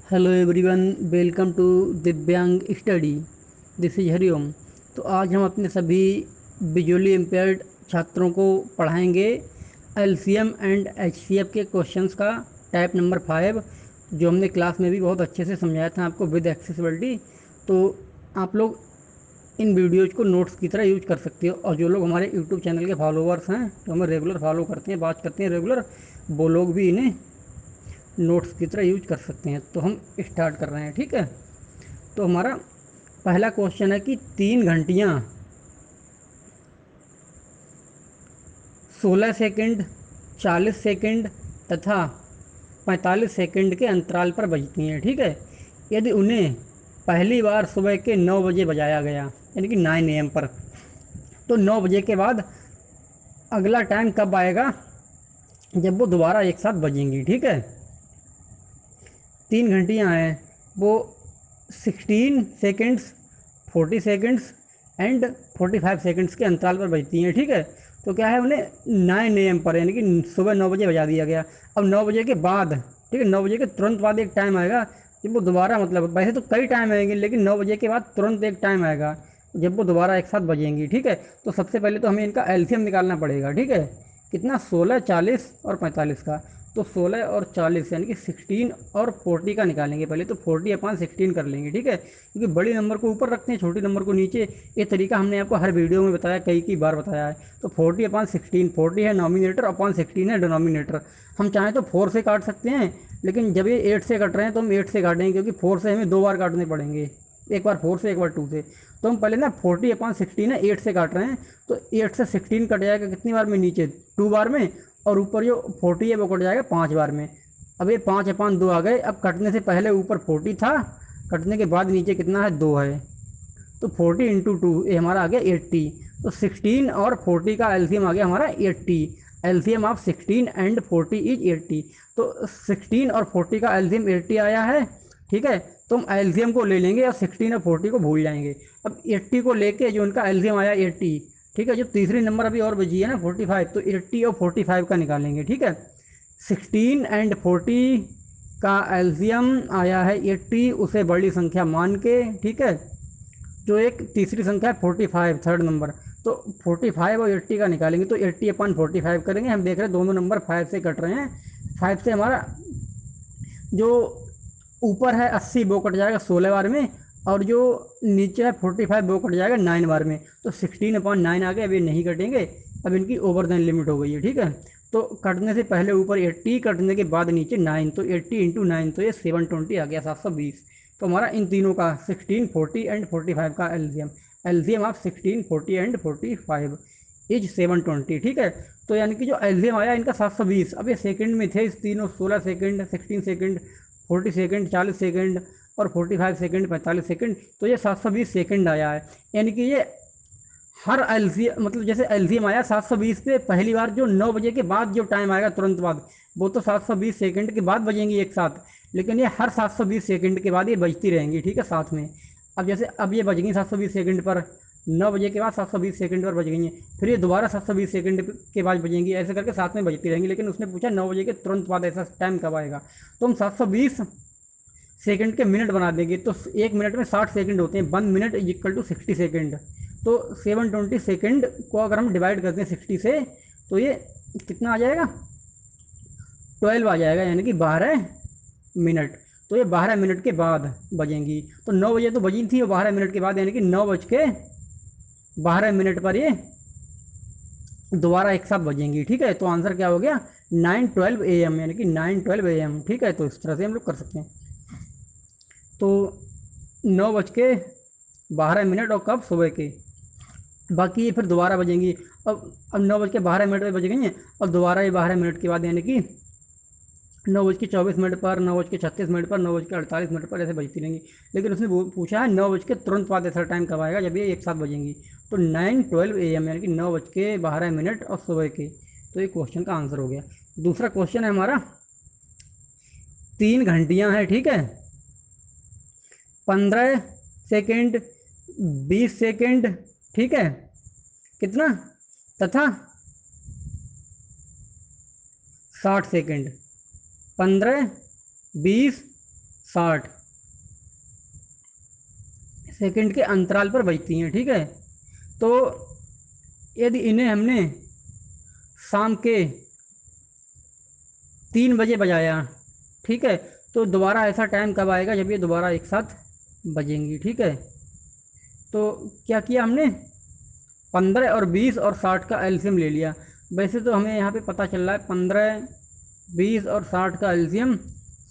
Hello everyone, welcome to दिव्यांग study. This is Hariom. तो आज हम अपने सभी विजुअली इम्पेयर्ड छात्रों को पढ़ाएंगे एलसीएम एंड एचसीएफ के क्वेश्चंस का टाइप नंबर 5, जो हमने क्लास में भी बहुत अच्छे से समझाया था आपको विद एक्सेसिबिलिटी। तो आप लोग इन वीडियोज़ को नोट्स की तरह यूज कर सकते हो, और जो लोग हमारे यूट्यूब चैनल के फॉलोअर्स हैं, जो हमें रेगुलर फॉलो करते हैं, बात करते हैं रेगुलर, वो लोग भी इन्हें नोट्स की तरह यूज कर सकते हैं। तो हम स्टार्ट कर रहे हैं, ठीक है। तो हमारा पहला क्वेश्चन है कि 3 घंटियाँ 16 सेकंड, 40 सेकंड तथा 45 सेकंड के अंतराल पर बजती हैं, ठीक है। यदि उन्हें पहली बार सुबह के 9 बजे बजाया गया, यानी कि 9 AM पर, तो 9 बजे के बाद अगला टाइम कब आएगा जब वो दोबारा एक साथ बजेंगी, ठीक है। 3 घंटियाँ हैं, वो 16 सेकेंड्स, 40 सेकेंड्स एंड 45 सेकेंड्स के अंतराल पर बजती हैं, ठीक है। तो क्या है, उन्हें 9 AM पर, यानी कि सुबह 9 बजे बजा दिया गया। अब 9 बजे के बाद, ठीक है, 9 बजे के तुरंत बाद एक टाइम आएगा जब वो दोबारा, मतलब वैसे तो कई टाइम आएंगे, लेकिन 9 बजे के बाद तुरंत एक टाइम आएगा जब वो दोबारा एक साथ बजेंगी, ठीक है। तो सबसे पहले तो हमें इनका एलसीएम निकालना पड़ेगा, ठीक है। कितना, 16, 40 और 45 का। तो 16 और 40 यानी कि 16 और 40 का निकालेंगे पहले। तो 40/16 कर लेंगे, ठीक है, क्योंकि बड़ी नंबर को ऊपर रखते हैं, छोटी नंबर को नीचे। ये तरीका हमने आपको हर वीडियो में बताया, कई बार बताया है। तो 40/16, 40 है नॉमिनेटर, अपॉन 16 है डिनोमिनेटर। हम चाहें तो 4 से काट सकते हैं, लेकिन जब ये 8 से कट रहे हैं तो हम 8 से काटेंगे, क्योंकि 4 से हमें 2 बार काटने पड़ेंगे, एक बार 4 से, एक बार 2 से। तो हम पहले ना 40/16 है 8 से काट रहे हैं, तो 8 से 16 कट जाएगा कितनी बार में, नीचे 2 बार में, और ऊपर जो 40 है वो कट जाएगा 5 बार में। अब ये 5/2 आ गए। अब कटने से पहले ऊपर 40 था, कटने के बाद नीचे कितना है, 2 है। तो 40 × 2 ये हमारा आ गया 80। तो 16 और 40 का एलसीएम आ गया हमारा 80। LCM of 16 and 40 is 80। तो 16 और 40 का एलसीएम 80 आया है, ठीक है। तो हम एलसीएम को ले लेंगे और 16 और 40 को भूल जाएंगे। अब 80 को लेके जो उनका एलसीएम आया 80, ठीक है। जो तीसरी नंबर अभी और बची है ना 45, तो 80 और 45 का निकालेंगे, ठीक है। 16 एंड 40 का एलसीएम आया है 80, उसे बड़ी संख्या मान के, ठीक है। जो एक तीसरी संख्या है 45, थर्ड नंबर, तो 45 और 80 का निकालेंगे। तो 80/45 करेंगे। हम देख रहे हैं दोनों नंबर 5 से कट रहे हैं। 5 से हमारा जो ऊपर है 80 वो कट जाएगा 16 बार में, और जो नीचे है 45 वो कट जाएगा 9 बार में। तो 16/9 आ गए। अब ये नहीं कटेंगे, अब इनकी ओवर देन लिमिट हो गई है, ठीक है। तो कटने से पहले ऊपर 80, कटने के बाद नीचे 9, तो 80 × 9, तो ये 720 आ गया, 720। तो हमारा इन तीनों का 16, 40 एंड 45 का LCM, LCM of 16, 40 and 45 is 720, ठीक है। तो यानी कि जो एलसीएम आया इनका 720। अब ये सेकंड में थे इस तीनों, 16 सेकंड, 16 सेकंड, 40 सेकंड, 40 सेकंड और 45 सेकंड, 45 सेकंड। तो ये 720 सेकंड आया है। यानी कि ये हर एलसीएम, मतलब जैसे एलसीएम आया 720 पे, पहली बार जो 9 बजे के बाद जो टाइम आएगा तुरंत बाद, वो तो 720 सेकंड के बाद बजेंगी एक साथ। लेकिन ये हर 720 सेकंड के बाद ये बजती रहेंगी, ठीक है, साथ में। अब जैसे अब ये बज गई 720 सेकंड पर, 9 बजे के बाद 720 सेकंड पर बज गई हैं, फिर ये दोबारा 720 सेकंड के बाद बजेंगी, ऐसे करके साथ में बजती रहेंगी। लेकिन उसने पूछा 9 बजे के तुरंत बाद ऐसा टाइम कब आएगा, तो हम 720 सेकंड के मिनट बना देंगे। तो 1 मिनट में 60 सेकंड होते हैं, 1 minute is equal to 60 second. तो 720 सेकंड को अगर हम डिवाइड करते हैं 60 से, तो ये कितना आ जाएगा, 12 आ जाएगा, यानी कि 12 मिनट। तो ये 12 मिनट के बाद बजेंगी। तो 9 बजे तो बजी थी, और 12 मिनट के बाद, यानी कि 9 बज के 12 मिनट पर ये दोबारा एक साथ बजेंगी, ठीक है। तो आंसर क्या हो गया, 9:12 AM, यानी कि 9:12 AM, ठीक है। तो इस तरह से हम लोग कर सकते हैं। तो 9:12 और कब, सुबह के। बाकी ये फिर दोबारा बजेंगी। अब 9:12 पर बज गई हैं, और दोबारा ये 12 मिनट के बाद, यानी कि 9:24 पर, 9:36 पर, 9:48 पर ऐसे बजती रहेंगी। लेकिन उसने पूछा है 9 बज के तुरंत बाद ऐसा टाइम कब आएगा जब ये एक साथ बजेंगी। तो 9:12 AM, यानी कि 9:12 और सुबह के। तो ये क्वेश्चन का आंसर हो गया। दूसरा क्वेश्चन है हमारा, 3 घंटियाँ हैं, ठीक है, 15 सेकेंड, 20 सेकेंड, ठीक है, कितना, तथा 60 सेकेंड। 15, 20, 60 सेकंड के अंतराल पर बजती हैं, ठीक है। तो यदि इन्हें हमने शाम के 3 बजे बजाया, ठीक है, तो दोबारा ऐसा टाइम कब आएगा जब ये दोबारा एक साथ बजेंगी, ठीक है। तो क्या किया हमने, 15 और 20 और 60 का एलसीएम ले लिया। वैसे तो हमें यहाँ पे पता चल रहा है 15, 20 और 60 का एलसीएम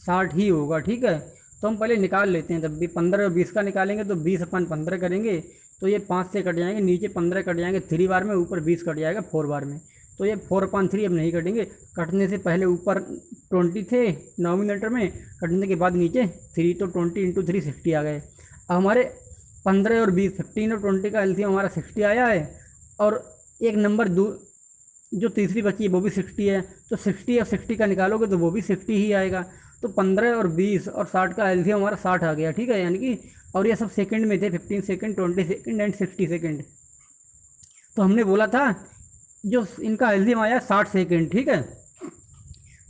60 ही होगा, ठीक है। तो हम पहले निकाल लेते हैं, तब भी 15 और 20 का निकालेंगे तो 20 अपन 15 करेंगे तो ये 5 से कट जाएंगे, नीचे 15 कट जाएंगे 3 बार में, ऊपर 20 कट जाएगा 4 बार में। तो ये 4/3 अब नहीं कटेंगे, कटने से पहले ऊपर 20 थे नॉमिनेटर में, कटने के बाद नीचे 3, तो 20 × 3 60 आ गए। अब हमारे 15 और 20 15 और 20 का एलसीएम हमारा 60 आया है, और एक नंबर जो तीसरी बची है वो भी 60 है, तो 60 और 60 का निकालोगे तो वो भी 60 ही आएगा। तो 15 और 20 और 60 का एलसीएम हमारा 60 आ गया, ठीक है, यानी कि, और ये सब सेकंड में थे, 15 सेकंड, 20 सेकंड एंड 60 सेकंड। तो हमने बोला था जो इनका एलसीएम आया 60 सेकंड, ठीक है।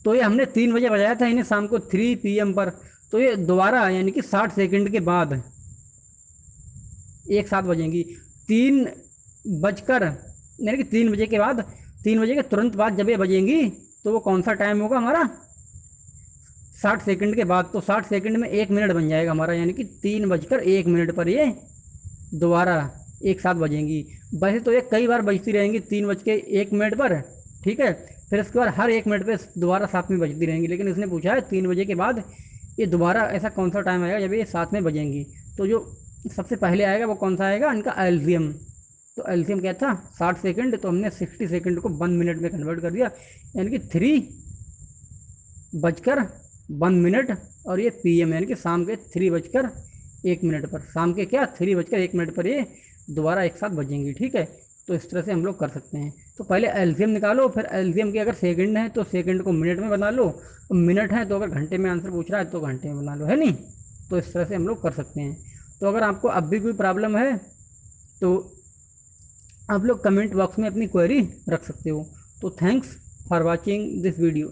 तो ये हमने 3 बजे बजाया था इन्हें शाम को 3 PM पर, तो ये दोबारा यानी कि 60 सेकंड के बाद एक साथ बजेंगी। 3 बजकर यानी कि 3 बजे के बाद, 3 बजे के तुरंत बाद जब ये बजेंगी तो वो कौन सा टाइम होगा हमारा, 60 सेकंड के बाद। तो 60 सेकंड में 1 मिनट बन जाएगा हमारा, यानी कि 3:01 पर ये दोबारा एक साथ बजेंगी। वैसे तो ये कई बार बजती रहेंगी 3:01 पर, ठीक है, फिर उसके बाद हर 1 मिनट पे दोबारा साथ में बजती रहेंगी, लेकिन इसने पूछा है 3 बजे के बाद ये दोबारा ऐसा कौन सा टाइम आएगा जब ये साथ में बजेंगी। तो जो सबसे पहले आएगा वो कौन सा आएगा, इनका एलसीएम। तो एलसीएम क्या था 60 सेकंड, तो हमने 60 सेकंड को 1 मिनट में कन्वर्ट कर दिया, यानी कि 3:01 और ये PM यानी कि शाम के 3:01 पर, शाम के क्या 3:01 पर ये दोबारा एक साथ बजेंगी, ठीक है। तो इस तरह से हम लोग कर सकते हैं। तो पहले एलसीएम निकालो, फिर एलसीएम के अगर सेकंड है तो सेकंड को मिनट में बना लो, मिनट है तो अगर घंटे में आंसर पूछ रहा है तो घंटे में बना लो, है नहीं। तो इस तरह से हम लोग कर सकते हैं। तो अगर आपको अब भी कोई प्रॉब्लम है तो आप लोग कमेंट बॉक्स में अपनी क्वेरी रख सकते हो। तो thanks for watching this video.